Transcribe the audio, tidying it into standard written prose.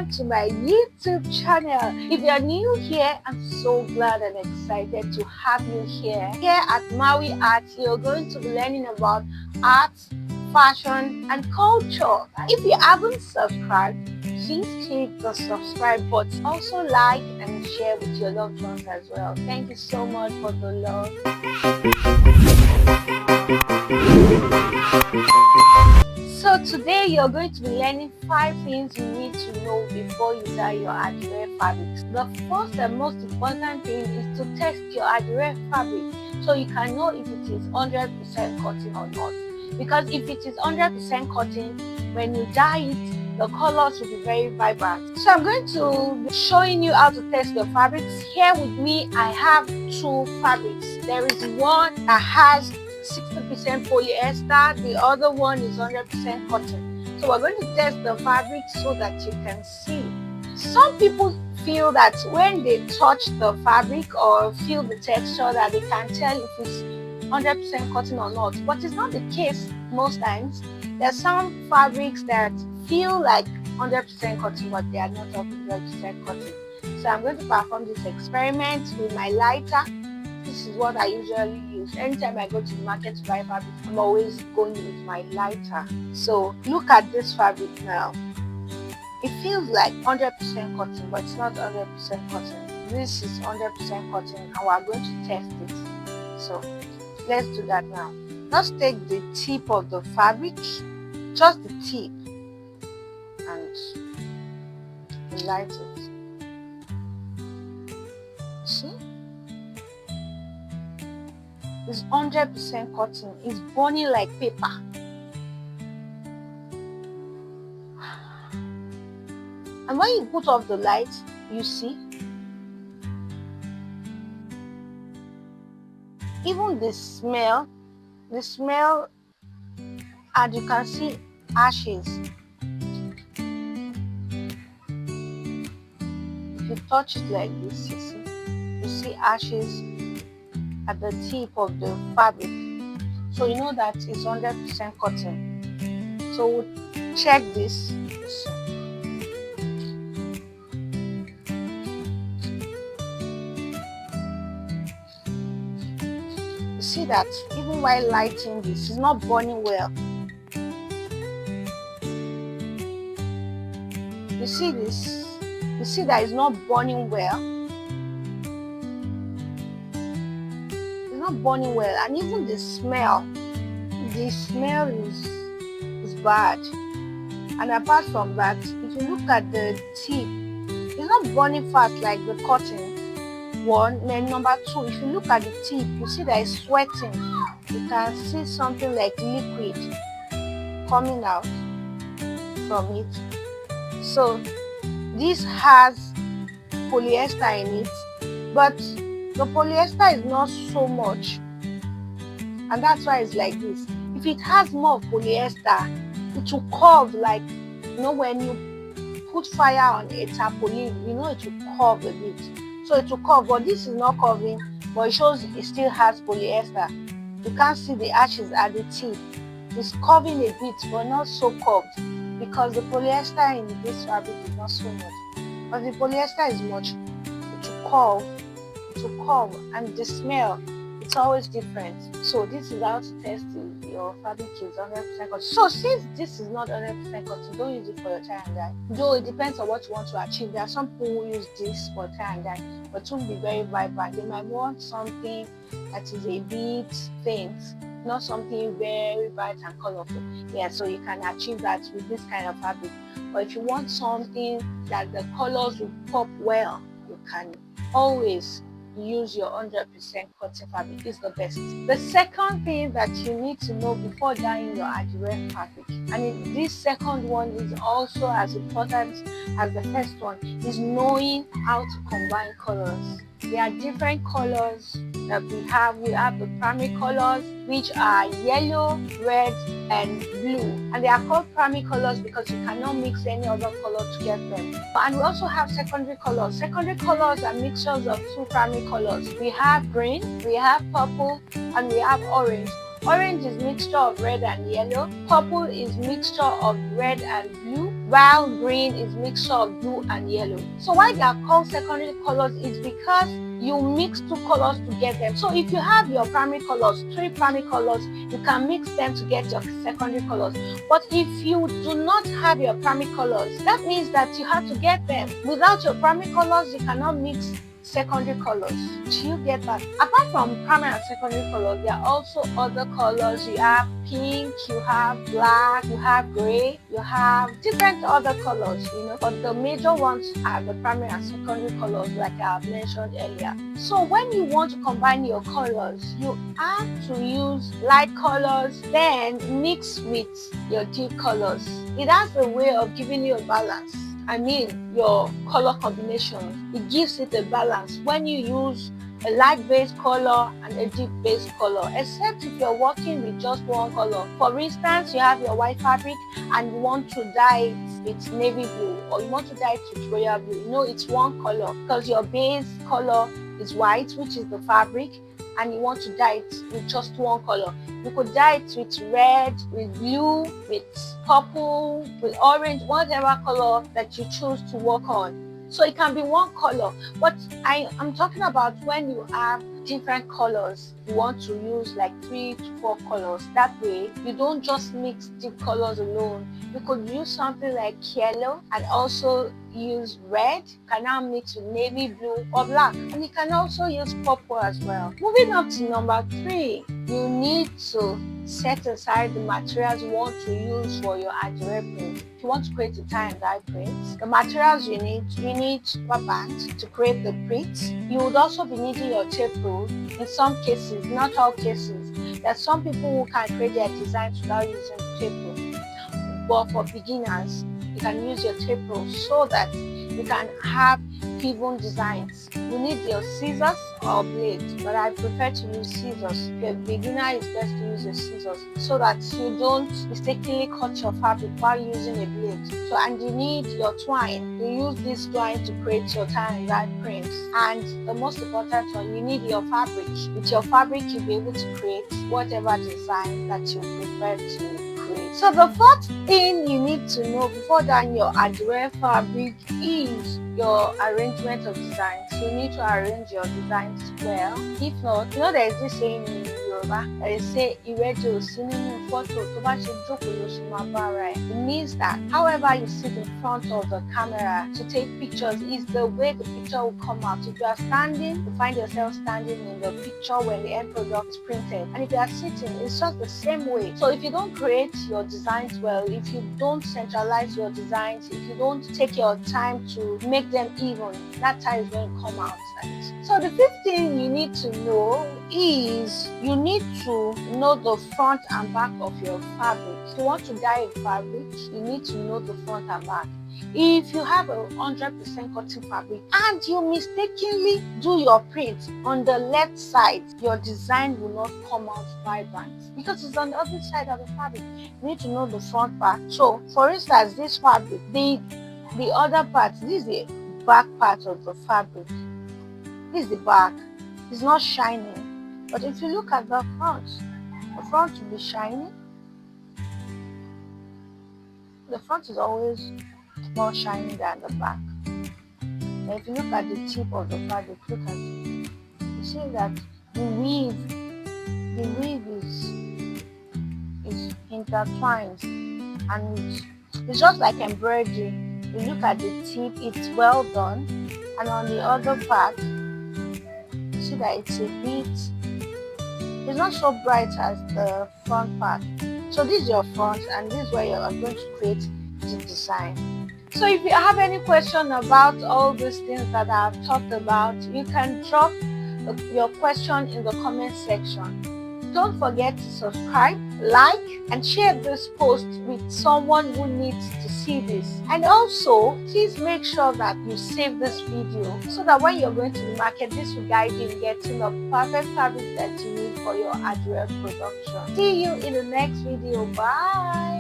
welcome to my YouTube channel. If you're new here, I'm so glad and excited to have you here. Here at Maui Art, you're going to be learning about art, fashion, and culture. If you haven't subscribed, please click the subscribe button. Also like and share with your loved ones as well. Thank you so much for the love. So today you're going to be learning 5 things you need to know before you dye your Adire fabrics. The first and most important thing is to test your Adire fabric so you can know if it is 100% cotton or not. Because if it is 100% cotton, when you dye it, the colors will be very vibrant. So I'm going to be showing you how to test your fabrics. Here with me, I have 2 fabrics. There is one that has 60% polyester, the other one is 100% cotton. So we're going to test the fabric so that you can see. Some people feel that when they touch the fabric or feel the texture that they can tell if it's 100% cotton or not, but it's not the case most times. There are some fabrics that feel like 100% cotton, but they are not 100% cotton. So I'm going to perform this experiment with my lighter. This is what I usually use. Anytime I go to the market to buy fabric, I'm always going with my lighter. So look at this fabric now. It feels like 100% cotton, but it's not 100% cotton. This is 100% cotton and we are going to test it. So let's do that now. Just take the tip of the fabric, just the tip, and light it. See? It's 100% cotton. It's burning like paper. And when you put off the light, you see, even the smell, and you can see ashes. If you touch it like this, you see ashes at the tip of the fabric, so you know that it's 100% cotton. So we'll check this. You see that even while lighting this, it's not burning well. You see this? You see that it's not burning well. Not burning well, and even the smell is bad. And apart from that, if you look at the tip, it's not burning fast like the cotton one. Then number 2, if you look at the tip, you see that it's sweating. You can see something like liquid coming out from it. So this has polyester in it, but the polyester is not so much, and that's why it's like this. If it has more polyester, it will curve, like, you know, when you put fire on a tarpaulin, you know, it will curve a bit. So it will curve, but this is not curving, but it shows it still has polyester. You can't see the ashes at the tip. It's curving a bit, but not so curved, because the polyester in this fabric is not so much. But the polyester is much, it will curve. To curve, and the smell, it's always different. So this is how to test if your fabric is 100% cotton. So since this is not 100% cotton, don't use it for your tie and dye. Though it depends on what you want to achieve. There are some people who use this for tie and dye, but it won't be very vibrant. They might want something that is a bit faint, not something very bright and colorful. Yeah, so you can achieve that with this kind of fabric. But if you want something that the colors will pop well, you can always use your 100% cotton fabric. Is the best. The second thing that you need to know before dyeing your Adire fabric, and this second one is also as important as the first one, is knowing how to combine colors. There are different colors that we have. We have the primary colors, which are yellow, red, and blue, and they are called primary colors because you cannot mix any other color to get them. And we also have secondary colors. Secondary colors are mixtures of 2 primary colors. We have green, we have purple, and we have orange. Orange is mixture of red and yellow. Purple is mixture of red and blue. while green is mixture of blue and yellow. So why they are called secondary colors is because you mix two colors to get them. So if you have your primary colors, three primary colors, you can mix them to get your secondary colors. But if you do not have your primary colors, that means that you have to get them. Without your primary colors, you cannot mix secondary colors. Do you get that? Apart from primary and secondary colors, there are also other colors. You have pink, you have black, you have gray, you have different other colors, but the major ones are the primary and secondary colors, like I have mentioned earlier. So when you want to combine your colors, you have to use light colors, then mix with your deep colors. It has a way of giving you a balance. Your color combination, it gives it a balance when you use a light based color and a deep based color, except if you're working with just one color. For instance, you have your white fabric and you want to dye it with navy blue, or you want to dye it with royal blue. It's one color because your base color is white, which is the fabric, and you want to dye it with just one color. You could dye it with red, with blue, with purple, with orange, whatever color that you choose to work on. So it can be one color, but I'm talking about when you have different colors. You want to use like 3 to 4 colors. That way, you don't just mix deep colors alone. You could use something like yellow and also use red. You can now mix with navy blue or black, and you can also use purple as well. Moving up to number 3, you need to set aside the materials you want to use for your Adire print. If you want to create a tie and dye print, the materials you need rubber band to create the print. You would also be needing your tape rule. In some cases, not all cases, there are some people who can create their designs without using tape rule. But for beginners, you can use your tape rule so that you can have even designs. You need your scissors or blade, but I prefer to use scissors. If you're a beginner, it's best to use your scissors so that you don't mistakenly cut your fabric while using a blade. And you need your twine. You use this twine to create your tie and dye prints. And the most important one, you need your fabric. With your fabric, you'll be able to create whatever design that you prefer to create. So the fourth thing you need to know before dyeing your Adire fabric is your arrangement of designs. You need to arrange your designs well. If not, there is this saying in Yoruba that they say "Irejo sínú photo tó bá ṣe jókòó ló ṣe máa bá ara ẹ̀." It means that however you sit in front of the camera to take pictures is the way the picture will come out. If you are standing, you find yourself standing in the picture when the end product is printed. And if you are sitting, it's just the same way. So if you don't create your designs well, if you don't centralize your designs, if you don't take your time to make them even, that time is going to come out. So the fifth thing you need to know is you need to know the front and back of your fabric. If you want to dye a fabric, you need to know the front and back. If you have 100% cotton fabric and you mistakenly do your print on the left side, your design will not come out vibrant because it's on the other side of the fabric. You need to know the front part. So for instance, this fabric, the other part, this is the back part of the fabric. This is the back. It's not shining. But if you look at the front will be shiny. The front is always more shiny than the back. And if you look at the tip of the fabric, look at it. You see that the weave is intertwined, and it's just like embroidery. You look at the tip, it's well done, and on the other part, you see that it's not so bright as the front part. So this is your front, and this is where you are going to create the design. So if you have any question about all these things that I've talked about, you can drop your question in the comment section. Don't forget to subscribe, like, and share this post with someone who needs to see this. And also, please make sure that you save this video so that when you're going to the market, this will guide you in getting the perfect fabric that you need for your Adire production. See you in the next video. Bye!